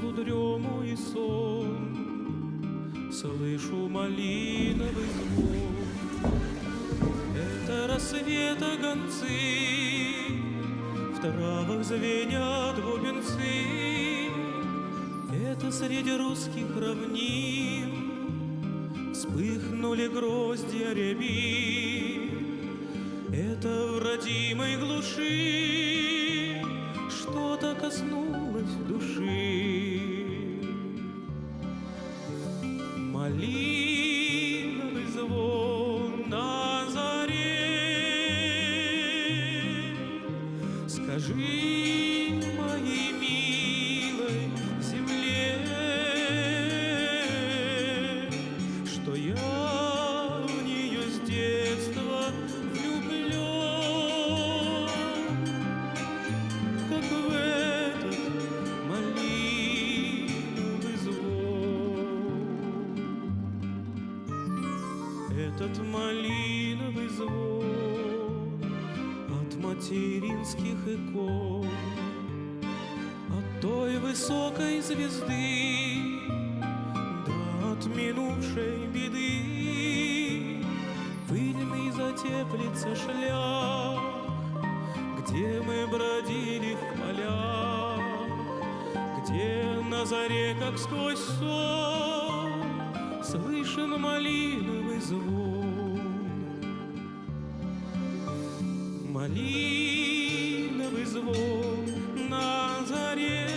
полудрему и сон слышу малиновый звон. Это рассвета гонцы, в травах звенят бубенцы. Это среди русских равнин вспыхнули гроздья рябин. Это в родимой глуши что-то коснулось души. Малиновый звон на заре, скажи моей милой земле, что я в нее с детства влюблен, как в этот малиновый звон. Этот малиновый звон от материнских икон, от той высокой звезды, да от минувшей беды. Пыльный затеплится шлях, где мы бродили в полях, где на заре, как сквозь сон, слышен малиновый звон. Малиновый звон на заре,